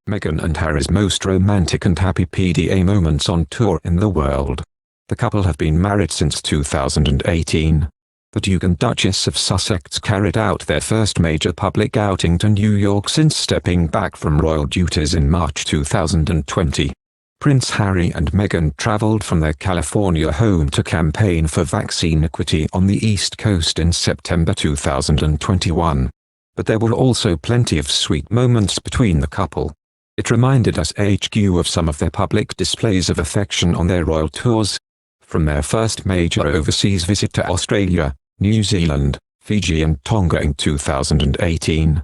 Meghan and Harry's most romantic and happy PDA moments on tour in the world. The couple have been married since 2018. The Duke and Duchess of Sussex carried out their first major public outing to New York since stepping back from royal duties in March 2020. Prince Harry and Meghan travelled from their California home to campaign for vaccine equity on the East Coast in September 2021. But there were also plenty of sweet moments between the couple. It reminded us HQ of some of their public displays of affection on their royal tours. From their first major overseas visit to Australia, New Zealand, Fiji and Tonga in 2018,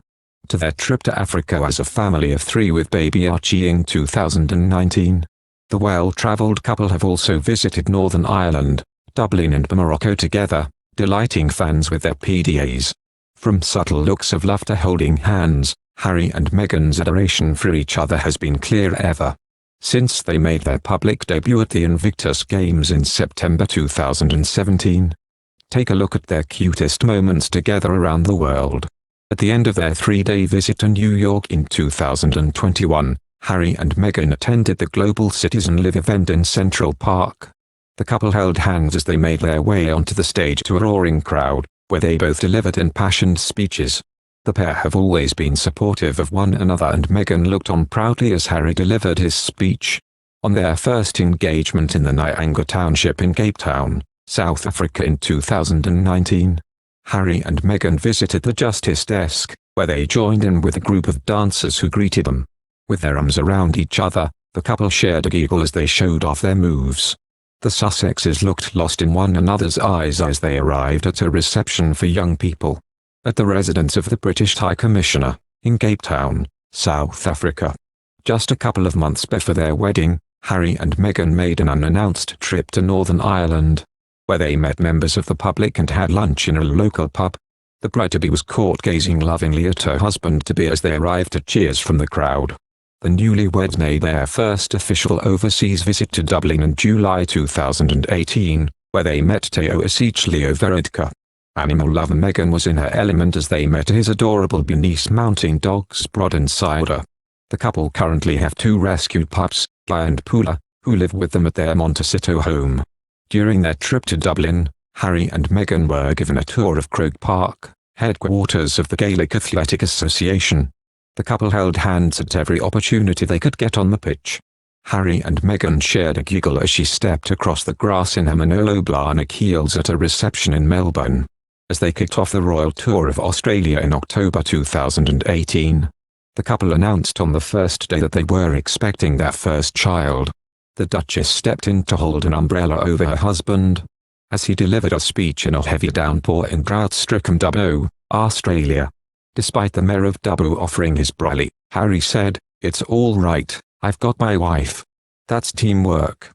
to their trip to Africa as a family of 3 with baby Archie in 2019. The well-travelled couple have also visited Northern Ireland, Dublin and Morocco together, delighting fans with their PDAs. From subtle looks of love to holding hands, Harry and Meghan's adoration for each other has been clear ever since they made their public debut at the Invictus Games in September 2017. Take a look at their cutest moments together around the world. At the end of their 3-day visit to New York in 2021, Harry and Meghan attended the Global Citizen Live event in Central Park. The couple held hands as they made their way onto the stage to a roaring crowd, where they both delivered impassioned speeches. The pair have always been supportive of one another, and Meghan looked on proudly as Harry delivered his speech. On their first engagement in the Nyanga Township in Cape Town, South Africa in 2019, Harry and Meghan visited the Justice Desk, where they joined in with a group of dancers who greeted them. With their arms around each other, the couple shared a giggle as they showed off their moves. The Sussexes looked lost in one another's eyes as they arrived at a reception for young people at the residence of the British High Commissioner, in Cape Town, South Africa. Just a couple of months before their wedding, Harry and Meghan made an unannounced trip to Northern Ireland, where they met members of the public and had lunch in a local pub. The bride-to-be was caught gazing lovingly at her husband-to-be as they arrived to cheers from the crowd. The newlyweds made their first official overseas visit to Dublin in July 2018, where they met Teo Asichlio Veredka. Animal lover Meghan was in her element as they met his adorable Bernese mountain dog Sprod and Cider. The couple currently have 2 rescued pups, Guy and Pula, who live with them at their Montecito home. During their trip to Dublin, Harry and Meghan were given a tour of Croke Park, headquarters of the Gaelic Athletic Association. The couple held hands at every opportunity they could get on the pitch. Harry and Meghan shared a giggle as she stepped across the grass in her Manolo Blahnik heels at a reception in Melbourne, as they kicked off the royal tour of Australia in October 2018. The couple announced on the first day that they were expecting their first child. The Duchess stepped in to hold an umbrella over her husband as he delivered a speech in a heavy downpour in drought-stricken Dubbo, Australia. Despite the Mayor of Dubbo offering his brolly, Harry said, "It's all right, I've got my wife. That's teamwork."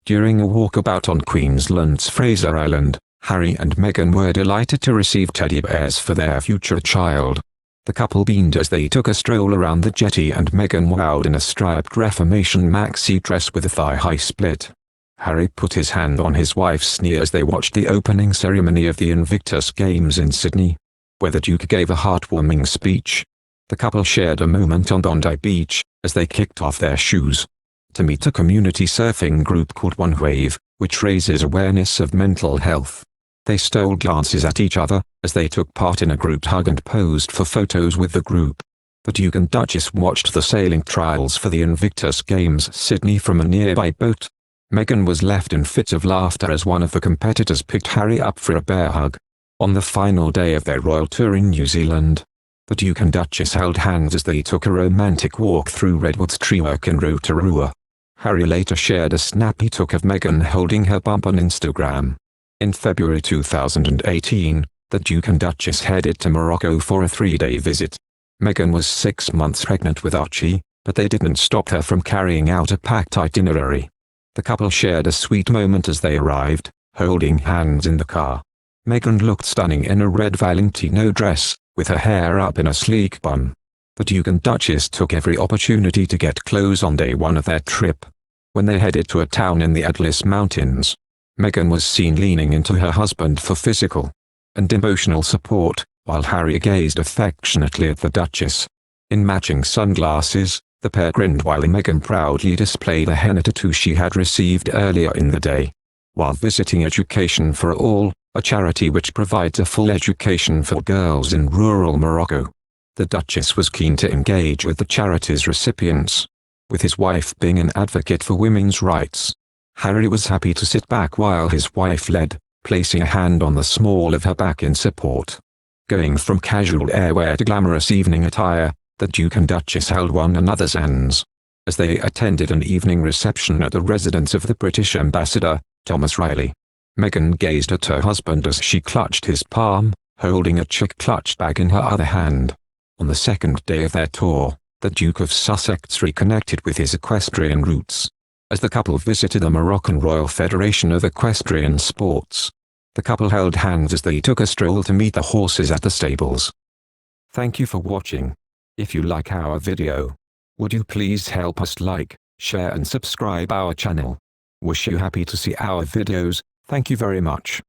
During a walkabout on Queensland's Fraser Island, Harry and Meghan were delighted to receive teddy bears for their future child. The couple beamed as they took a stroll around the jetty, and Meghan wowed in a striped Reformation maxi dress with a thigh-high split. Harry put his hand on his wife's knee as they watched the opening ceremony of the Invictus Games in Sydney, where the Duke gave a heartwarming speech. The couple shared a moment on Bondi Beach as they kicked off their shoes to meet a community surfing group called One Wave, which raises awareness of mental health. They stole glances at each other as they took part in a group hug and posed for photos with the group. The Duke and Duchess watched the sailing trials for the Invictus Games Sydney from a nearby boat. Meghan was left in fits of laughter as one of the competitors picked Harry up for a bear hug. On the final day of their royal tour in New Zealand, the Duke and Duchess held hands as they took a romantic walk through redwoods treework in Rotorua. Harry later shared a snap he took of Meghan holding her bump on Instagram. In February 2018, the Duke and Duchess headed to Morocco for a 3-day visit. Meghan was 6 months pregnant with Archie, but they didn't stop her from carrying out a packed itinerary. The couple shared a sweet moment as they arrived, holding hands in the car. Meghan looked stunning in a red Valentino dress, with her hair up in a sleek bun. The Duke and Duchess took every opportunity to get close on day 1 of their trip. When they headed to a town in the Atlas Mountains, Meghan was seen leaning into her husband for physical and emotional support, while Harry gazed affectionately at the Duchess. In matching sunglasses, The pair grinned while Meghan proudly displayed a henna tattoo she had received earlier in the day. While visiting Education for All, a charity which provides a full education for girls in rural Morocco, the Duchess was keen to engage with the charity's recipients. With his wife being an advocate for women's rights, Harry was happy to sit back while his wife led, placing a hand on the small of her back in support. Going from casual airwear to glamorous evening attire, the Duke and Duchess held one another's hands as they attended an evening reception at the residence of the British ambassador, Thomas Riley. Meghan gazed at her husband as she clutched his palm, holding a chic clutch bag in her other hand. On the second day of their tour, the Duke of Sussex reconnected with his equestrian roots as the couple visited the Moroccan Royal Federation of Equestrian Sports. The couple held hands as they took a stroll to meet the horses at the stables. Thank you for watching. If you like our video, would you please help us like, share and subscribe our channel. Wish you happy to see our videos. Thank you very much.